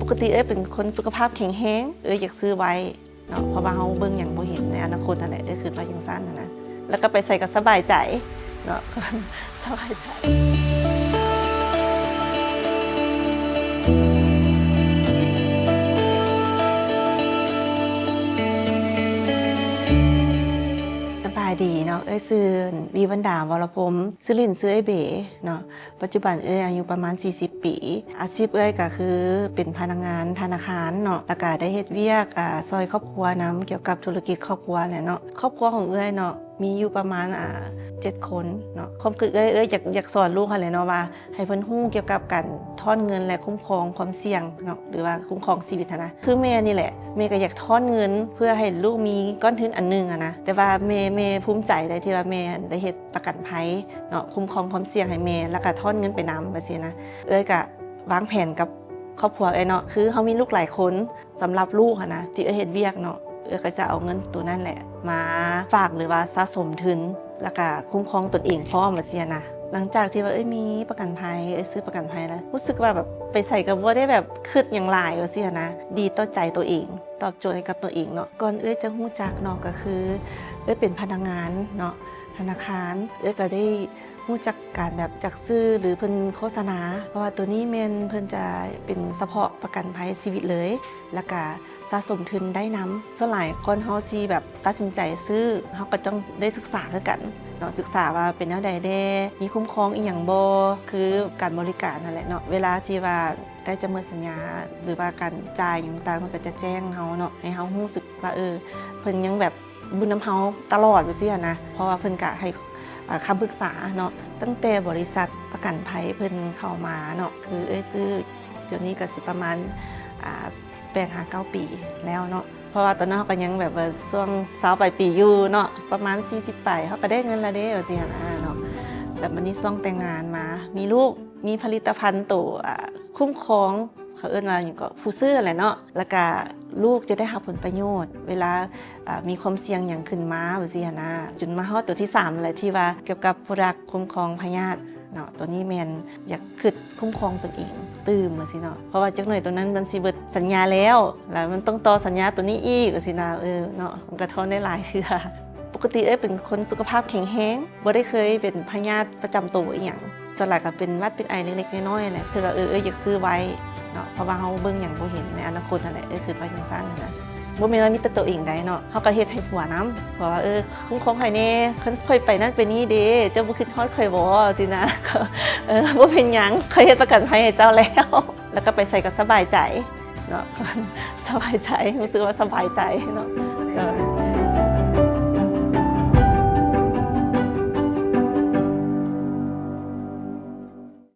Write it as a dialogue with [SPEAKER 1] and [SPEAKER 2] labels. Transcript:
[SPEAKER 1] ปกติเป็นคนสุขภาพแข็งแรงอยากซื้อไว้เนาะเพราะว่าเฮาเบิ่งหยังบ่เห็นในอนาคตนั่นแหละคือว่าจังซั่นนะแล้วก็ไปใส่ก็สบายใจเนาะ สบายใจสบายดีเนาะซื้อวีวันดาวรพรหมซื้อลินซื้อเบ๋เนาะปัจจุบันอายุประมาณ40 ปีอาชีพก็คือเป็นพนักงานธนาคารเนาะแล้วก็ได้เฮ็ดเวียกซอยครอบครัวนำเกี่ยวกับธุรกิจครอบครัวแหละเนาะครอบครัวของเนาะมีอยู่ประมาณ7 คนเนาะความคิดอยากสอนลูกเขาเลยเนาะว่าให้เพิ่นฮู้เกี่ยวกับการถอนเงินและคุ้มครองความเสี่ยงเนาะหรือว่าคุ้มครองชีวิตนะคือแม่นี่แหละแม่ก็อยากถอนเงินเพื่อให้ลูกมีก้อนทุนอันนึงนะแต่ว่าแม่ภูมิใจได้ที่ว่าแม่ได้เฮ็ดประกันภัยเนาะคุ้มครองความเสี่ยงให้แม่แล้วก็ถอนเงินไปนำว่าซี่นะก็วางแผนกับครอบครัวเนาะคือเฮามีลูกหลายคนสำหรับลูกนะที่เฮ็ดเวียกเนาะก็จะเอาเงินตัวนั้นแหละมาฝากหรือว่าสะสมทุนแล้วก็คุ้มครองตนเองพร้อมว่าซี่นะหลังจากที่ว่ามีประกันภัยซื้อประกันภัยแล้วรู้สึกว่าแบบไปใส่กับว่าได้แบบคิดอย่างหลายว่าซี่นะดีต่อใจตัวเองตอบโจทย์ให้กับตัวเองเนาะก่อนจะฮู้จักเนาะก็คือเป็นพนักงานเนาะธนาคารก็ได้รู้จักการแบบจักซื้อหรือเพิ่นโฆษณาเพราะว่าตัวนี้แม่นเพิ่นจะเป็นเฉพาะประกันภัยชีวิตเลยแล้วก็สะสมทุนได้นำส่วนหลายคนเฮาสิแบบตัดสินใจซื้อเฮาก็ต้องได้ศึกษาคือกันเนาะศึกษาว่าเป็นแนวใดแน่มีคุ้มครองอีหยังบ่คือการบริการนั่นแหละเนาะเวลาที่ว่าใกล้จะหมดสัญญาหรือว่าการจ่ายหยังต่างๆเพิ่นก็จะแจ้งเฮาเนาะให้เฮารู้สึกว่าเพิ่นยังแบบบุญนำเฮาตลอดว่าซี่นะเพราะว่าเพิ่นก็ให้คำปรึกษาเนาะตั้งแต่บริษัทประกันภัยเพิ่นเข้ามาเนาะคือซื้อเดี๋ยวนี้ก็สิประมาณ8-9 ปีแล้วเนาะเพราะว่าตอนนั้นเขาก็ยังแบบว่าช่วง20 ปลายปีอยู่เนาะประมาณ40 ปลายเขาก็ได้เงินละเด้ว่าสินะเนาะแบบวันนี้ช่วงแต่งงานมามีลูกมีผลิตภัณฑ์ตัวคุ้มครองเขาเอิ้นว่าอย่างก็ผู้ซื้อแหละเนาะแล้วก็ลูกจะได้รับผลประโยชน์เวลามีความเสี่ยงอย่างขึ้นมาว่าสินะจนมาฮอดตัวที่3เลยที่ว่าเกี่ยวกับผู้รักคุ้มครองพยาธิเนาะตัวนี้แมนอยากคิดคุ้มครองตนเองตื่มมาสิเนาะเพราะว่าจักหน่อยตัวนั้นมันสิเบิดสัญญาแล้วมันต้องต่อสัญญาตัวนี้อีกสินะเนาะมันก็ทนได้หลายเทื่อปกติเป็นคนสุขภาพแข็งแรงบ่ได้เคยเป็นพยาธิประจำตัวอีหยังส่วนหลักก็เป็นหวัดเป็นไอเล็กๆน้อยๆแหละคือว่าอยากซื้อไว้เนาะเพราะว่าเฮาเบิ่งหยังบ่เห็นในอนาคตนั่นแหละคือว่าจังซั่นนะบ่แม่นว่ามีแต่ตัวเองได้เนาะเฮาก็เฮ็ดให้ผัวนำเพราะว่าคุ้มครองข่อยแน่ค่อยไปนั่นไปนี่เด้เจ้าบ่คิดฮอดข่อยบ่สินะบ่เป็นหยังข่อยเฮ็ดประกันภัยให้เจ้าแล้วก็ไปใส่ก็สบายใจเนาะสบายใจรู้สึกว่าสบายใจเนาะ